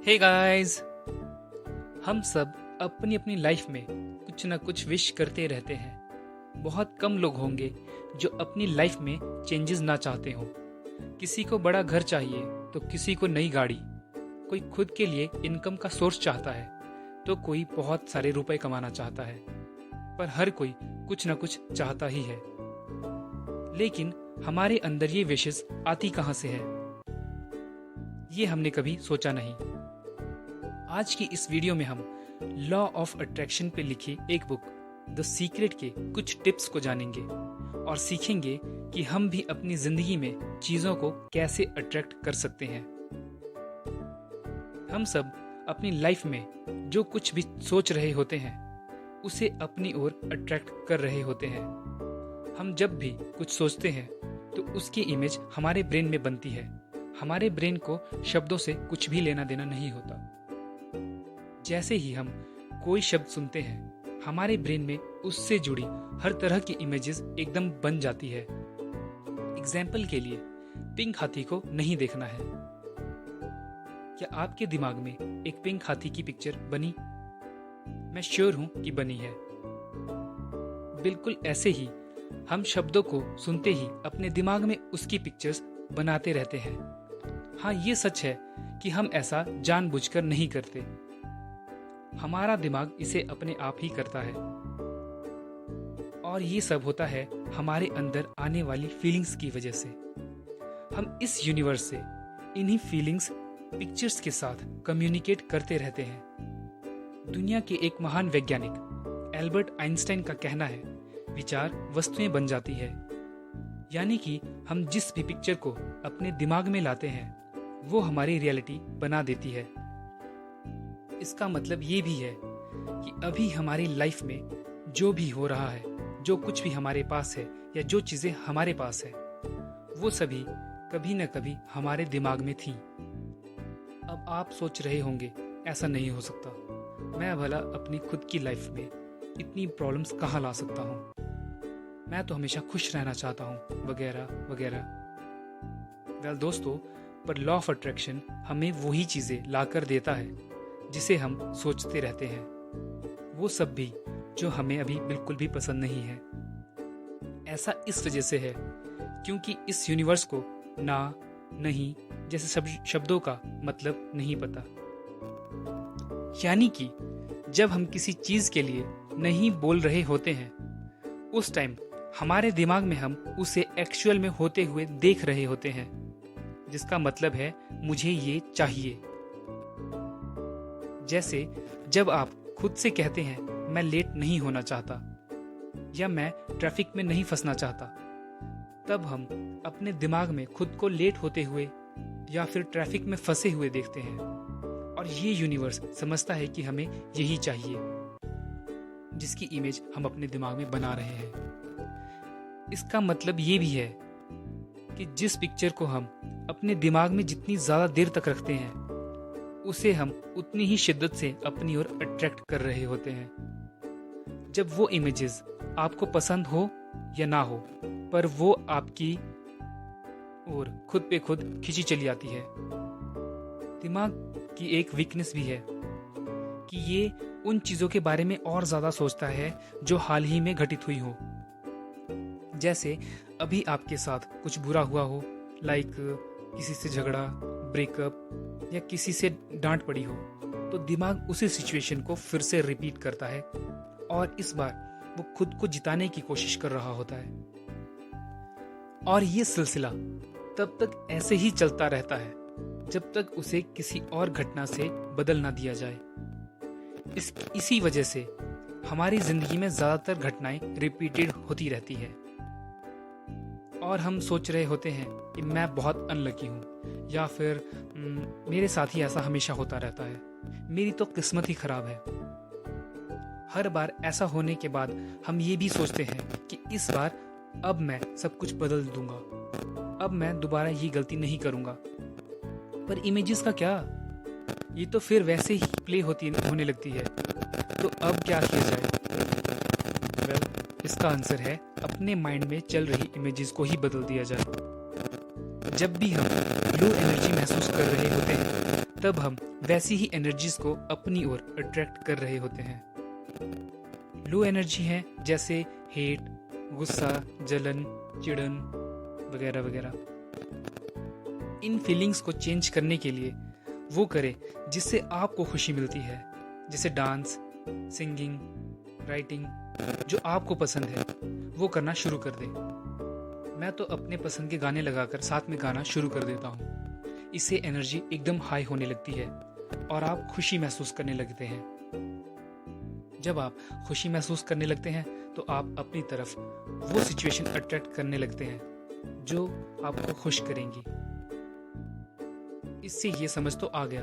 Hey guys, हम सब अपनी अपनी लाइफ में कुछ ना कुछ विश करते रहते हैं। बहुत कम लोग होंगे जो अपनी लाइफ में चेंजेस ना चाहते हो। किसी को बड़ा घर चाहिए तो किसी को नई गाड़ी, कोई खुद के लिए इनकम का सोर्स चाहता है तो कोई बहुत सारे रुपए कमाना चाहता है। पर हर कोई कुछ ना कुछ चाहता ही है। लेकिन हमारे अंदर ये विशेस आती कहाँ से है, ये हमने कभी सोचा नहीं। आज की इस वीडियो में हम लॉ ऑफ अट्रैक्शन पे लिखी एक बुक द सीक्रेट के कुछ टिप्स को जानेंगे और सीखेंगे कि हम भी अपनी जिंदगी में चीजों को कैसे अट्रैक्ट कर सकते हैं। हम सब अपनी लाइफ में जो कुछ भी सोच रहे होते हैं उसे अपनी ओर अट्रैक्ट कर रहे होते हैं। हम जब भी कुछ सोचते हैं तो उसकी इमेज हमारे ब्रेन में बनती है। हमारे ब्रेन को शब्दों से कुछ भी लेना देना नहीं होता। जैसे ही हम कोई शब्द सुनते हैं हमारे ब्रेन में उससे जुड़ी हर तरह की इमेजेस एकदम बन जाती है। एग्जाम्पल के लिए पिंक हाथी को नहीं देखना है। क्या आपके दिमाग में एक पिंक हाथी की पिक्चर बनी? मैं श्योर हूं कि बनी है। बिल्कुल ऐसे ही हम शब्दों को सुनते ही अपने दिमाग में उसकी पिक्चर्स बनाते रहते हैं। हाँ, ये सच है कि हम ऐसा जानबूझकर नहीं करते। हमारा दिमाग इसे अपने आप ही करता है। और ये सब होता है हमारे अंदर आने वाली फीलिंग्स की वजह से। हम इस यूनिवर्स से इन्हीं फीलिंग्स पिक्चर्स के साथ कम्युनिकेट करते रहते हैं। दुनिया के एक महान वैज्ञानिक एल्बर्ट आइंस्टाइन का कहना है, विचार वस्तुएं बन जाती है। यानी कि हम जिस भी पिक्चर को अपने दिमाग में लाते हैं वो हमारी रियलिटी बना देती है। इसका मतलब ये भी है कि अभी हमारी लाइफ में जो भी हो रहा है, जो कुछ भी हमारे पास है या जो चीजें हमारे पास है, वो सभी कभी न कभी हमारे दिमाग में थी। अब आप सोच रहे होंगे ऐसा नहीं हो सकता, मैं भला अपनी खुद की लाइफ में इतनी प्रॉब्लम्स कहाँ ला सकता हूँ, मैं तो हमेशा खुश रहना चाहता हूँ, वगैरह वगैरह। वेल दोस्तों, पर लॉ ऑफ अट्रैक्शन हमें वही चीजें लाकर देता है जिसे हम सोचते रहते हैं, वो सब भी जो हमें अभी बिल्कुल भी पसंद नहीं है। ऐसा इस वजह से है क्योंकि इस यूनिवर्स को ना, नहीं जैसे सब शब्दों का मतलब नहीं पता। यानी कि जब हम किसी चीज के लिए नहीं बोल रहे होते हैं उस टाइम हमारे दिमाग में हम उसे एक्चुअल में होते हुए देख रहे होते हैं, जिसका मतलब है मुझे ये चाहिए। जैसे जब आप खुद से कहते हैं मैं लेट नहीं होना चाहता या मैं ट्रैफिक में नहीं फंसना चाहता, तब हम अपने दिमाग में खुद को लेट होते हुए या फिर ट्रैफिक में फंसे हुए देखते हैं और ये यूनिवर्स समझता है कि हमें यही चाहिए, जिसकी इमेज हम अपने दिमाग में बना रहे हैं। इसका मतलब ये भी है कि जिस पिक्चर को हम अपने दिमाग में जितनी ज्यादा देर तक रखते हैं उसे हम उतनी ही शिद्दत से अपनी ओर अट्रैक्ट कर रहे होते हैं। जब वो इमेजेस आपको पसंद हो या ना हो, पर वो आपकी ओर खुद पे खुद खींची चली आती है। दिमाग की एक वीकनेस भी है कि ये उन चीजों के बारे में और ज्यादा सोचता है जो हाल ही में घटित हुई हो। जैसे अभी आपके साथ कुछ बुरा हुआ हो, लाइक किसी से झगड़ा, ब्रेकअप या किसी से डांट पड़ी हो, तो दिमाग उसी सिचुएशन को फिर से रिपीट करता है और इस बार वो खुद को जिताने की कोशिश कर रहा होता है। और ये सिलसिला तब तक ऐसे ही चलता रहता है जब तक उसे किसी और घटना से बदल ना दिया जाए। इसी वजह से हमारी जिंदगी में ज्यादातर घटनाएं रिपीटेड होती रहती है और हम सोच रहे होते हैं कि मैं बहुत अनलकी हूँ या फिर मेरे साथ ही ऐसा हमेशा होता रहता है, मेरी तो किस्मत ही खराब है। हर बार ऐसा होने के बाद हम ये भी सोचते हैं कि इस बार अब मैं सब कुछ बदल दूंगा, अब मैं दोबारा ये गलती नहीं करूंगा। पर इमेजेस का क्या, ये तो फिर वैसे ही प्ले होने लगती है, तो अब क्या किया जाए? वेल, इसका आंसर है अपने माइंड में चल रही इमेजेस को ही बदल दिया जाए। जब भी हम लो एनर्जी महसूस कर रहे होते हैं तब हम वैसी ही एनर्जीज को अपनी ओर अट्रैक्ट कर रहे होते हैं। लो एनर्जी है जैसे हेट, गुस्सा, जलन, चिढ़न वगैरह वगैरह। इन फीलिंग्स को चेंज करने के लिए वो करें जिससे आपको खुशी मिलती है, जैसे डांस, सिंगिंग, राइटिंग। जो आपको पसंद है वो करना शुरू कर दें। मैं तो अपने पसंद के गाने लगाकर साथ में गाना शुरू कर देता हूँ। इससे एनर्जी एकदम हाई होने लगती है और आप खुशी महसूस करने लगते हैं। जब आप खुशी महसूस करने लगते हैं तो आप अपनी तरफ वो सिचुएशन अट्रैक्ट करने लगते हैं जो आपको खुश करेंगी। इससे ये समझ तो आ गया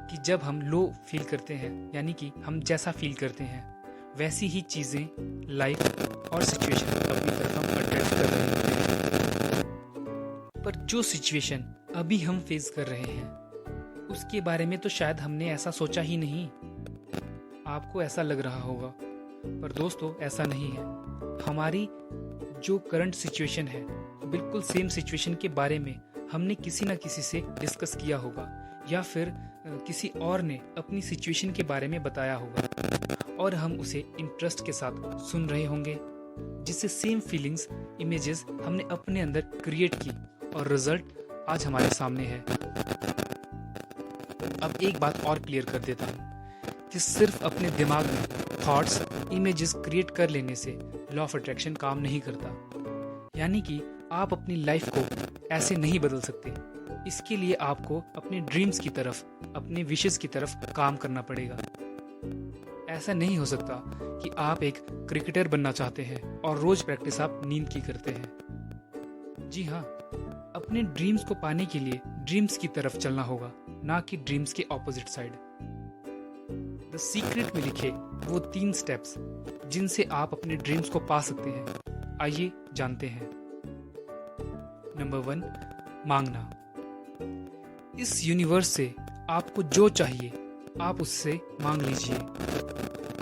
कि जब हम लो फील करते हैं, यानी कि हम जैसा फील करते हैं वैसी ही चीज़ें, लाइफ और सिचुएशन अपनी तरफ हम अट्रैक्ट कर रहे होते हैं। पर जो सिचुएशन अभी हम फेस कर रहे हैं उसके बारे में तो शायद हमने ऐसा सोचा ही नहीं। आपको ऐसा लग रहा होगा, पर दोस्तों ऐसा नहीं है। हमारी जो करंट सिचुएशन है, बिल्कुल सेम सिचुएशन के बारे में हमने किसी न किसी से डिस्कस किया होगा या फिर किसी और ने अपनी सिचुएशन के बारे में बताया होगा और हम उसे इंटरेस्ट के साथ सुन रहे होंगे, जिससे सेम फीलिंग्स, इमेजेस हमने अपने अंदर क्रिएट की और रिजल्ट आज हमारे सामने है। अब एक बात और क्लियर कर देता हूँ कि सिर्फ अपने दिमाग में थॉट्स, इमेजेस क्रिएट कर लेने से लॉ ऑफ अट्रैक्शन काम नहीं करता। यानी कि आप अपनी लाइफ को ऐसे नहीं बदल सकते। इसके लिए आपको अपने ड्रीम्स की तरफ, अपने विशेस की तरफ काम करना पड़ेगा। ऐसा नहीं हो सकता कि आप एक क्रिकेटर बनना चाहते हैं और रोज प्रैक्टिस आप नींद की करते हैं। जी हाँ, अपने ड्रीम्स को पाने के लिए ड्रीम्स की तरफ चलना होगा, ना कि ड्रीम्स के ऑपोजिट साइड। द सीक्रेट में लिखे वो 3 स्टेप्स जिनसे आप अपने ड्रीम्स को पा सकते हैं, आइए जानते हैं। नंबर 1, मांगना। इस यूनिवर्स से आपको जो चाहिए आप उससे मांग लीजिए।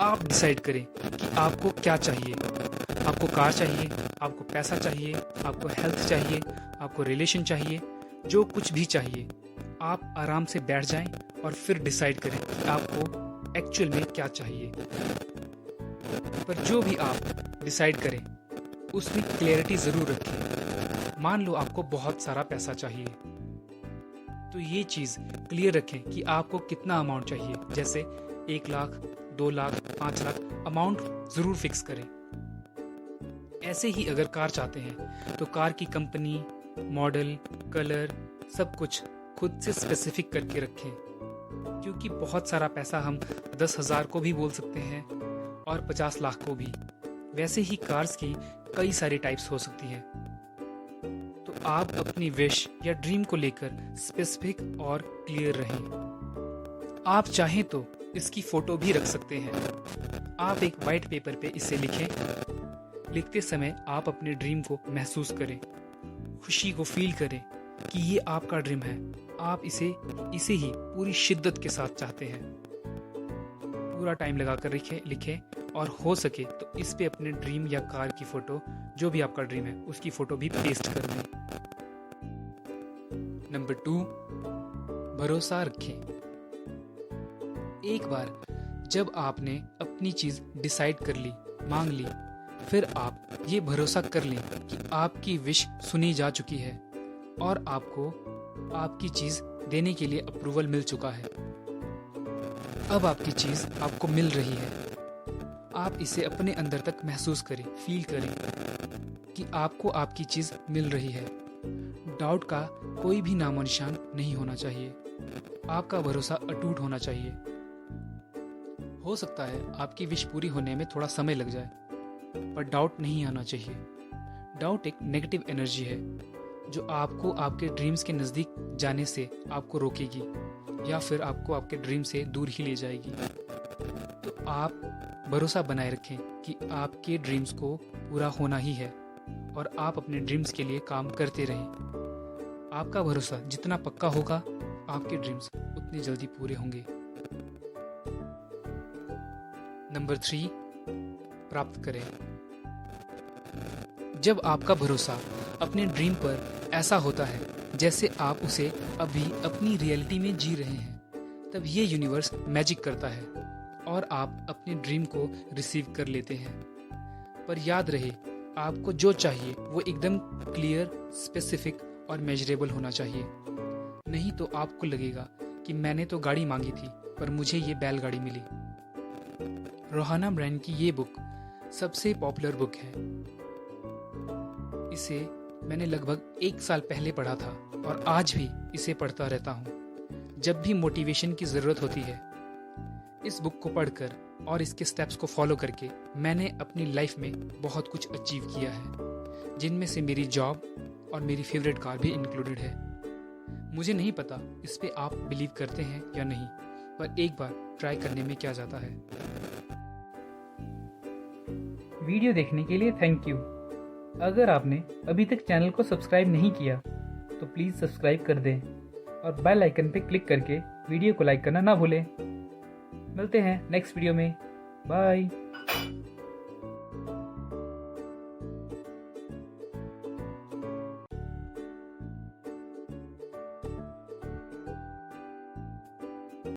आप डिसाइड करें कि आपको क्या चाहिए। आपको कार चाहिए, आपको पैसा चाहिए, आपको हेल्थ चाहिए, आपको रिलेशन चाहिए, जो कुछ भी चाहिए। आप आराम से बैठ जाएं और फिर डिसाइड करें कि आपको एक्चुअल में क्या चाहिए। पर जो भी आप डिसाइड करें उसमें क्लैरिटी जरूर रखें। मान लो आपको बहुत सारा पैसा चाहिए, तो ये चीज क्लियर रखें कि आपको कितना अमाउंट चाहिए। जैसे 1 लाख, 2 लाख, 5 लाख अमाउंट जरूर फिक्स करें। ऐसे ही अगर कार चाहते हैं तो कार की कंपनी, मॉडल, कलर सब कुछ खुद से स्पेसिफिक करके रखें, क्योंकि बहुत सारा पैसा हम 10,000 को भी बोल सकते हैं और 50 लाख को भी। वैसे ही कार्स की कई सारी टाइप्स हो सकती हैं। तो आप अपनी विश या ड्रीम को लेकर स्पेसिफिक और क्लियर रहें। आप चाहें तो इसकी फोटो भी रख सकते हैं। आप एक वाइट पेपर पे इसे लिखें। लिखते समय आप अपने ड्रीम को महसूस करें, खुशी को फील करें कि ये आपका ड्रीम है। आप इसे ही पूरी शिद्दत के साथ चाहते हैं। पूरा टाइम लगाकर लिखें और हो सके तो इस पे अपने ड्रीम या कार की फोटो, जो भी आपका ड्रीम है उसकी फोटो भी पेस्ट कर दें। नंबर 2, भरोसा रखें। एक बार जब आपने अपनी चीज डिसाइड कर ली, मांग ली, फिर आप ये भरोसा कर लें कि आपकी विश सुनी जा चुकी है और आपको आपकी चीज देने के लिए अप्रूवल मिल चुका है। अब आपकी चीज आपको मिल रही है। आप इसे अपने अंदर तक महसूस करें, फील करें कि आपको आपकी चीज मिल रही है। डाउट का कोई भी नामो निशान नहीं होना चाहिए। आपका भरोसा अटूट होना चाहिए। हो सकता है आपकी विश पूरी होने में थोड़ा समय लग जाए, पर डाउट नहीं आना चाहिए। डाउट एक नेगेटिव एनर्जी है जो आपको आपके ड्रीम्स के नज़दीक जाने से आपको रोकेगी या फिर आपको आपके ड्रीम से दूर ही ले जाएगी। तो आप भरोसा बनाए रखें कि आपके ड्रीम्स को पूरा होना ही है और आप अपने ड्रीम्स के लिए काम करते रहें। आपका भरोसा जितना पक्का होगा, आपके ड्रीम्स उतने जल्दी पूरे होंगे। नंबर 3, प्राप्त करें। जब आपका भरोसा अपने ड्रीम पर ऐसा होता है जैसे आप उसे अभी अपनी रियलिटी में जी रहे हैं, तब ये यूनिवर्स मैजिक करता है और आप अपने ड्रीम को रिसीव कर लेते हैं। पर याद रहे, आपको जो चाहिए वो एकदम क्लियर, स्पेसिफिक और मेजरेबल होना चाहिए। नहीं तो आपको लगेगा कि मैंने तो गाड़ी मांगी थी पर मुझे ये बैलगाड़ी मिली। रोहाना ब्रांड की ये बुक सबसे पॉपुलर बुक है। इसे मैंने लगभग 1 साल पहले पढ़ा था और आज भी इसे पढ़ता रहता हूँ जब भी मोटिवेशन की ज़रूरत होती है। इस बुक को पढ़कर और इसके स्टेप्स को फॉलो करके मैंने अपनी लाइफ में बहुत कुछ अचीव किया है, जिनमें से मेरी जॉब और मेरी फेवरेट कार भी इंक्लूडेड है। मुझे नहीं पता इस पे आप बिलीव करते हैं या नहीं, पर एक बार ट्राई करने में क्या जाता है। वीडियो देखने के लिए थैंक यू। अगर आपने अभी तक चैनल को सब्सक्राइब नहीं किया तो प्लीज़ सब्सक्राइब कर दें और बेल आइकन पे क्लिक करके वीडियो को लाइक करना ना भूलें। मिलते हैं नेक्स्ट वीडियो में। बाय।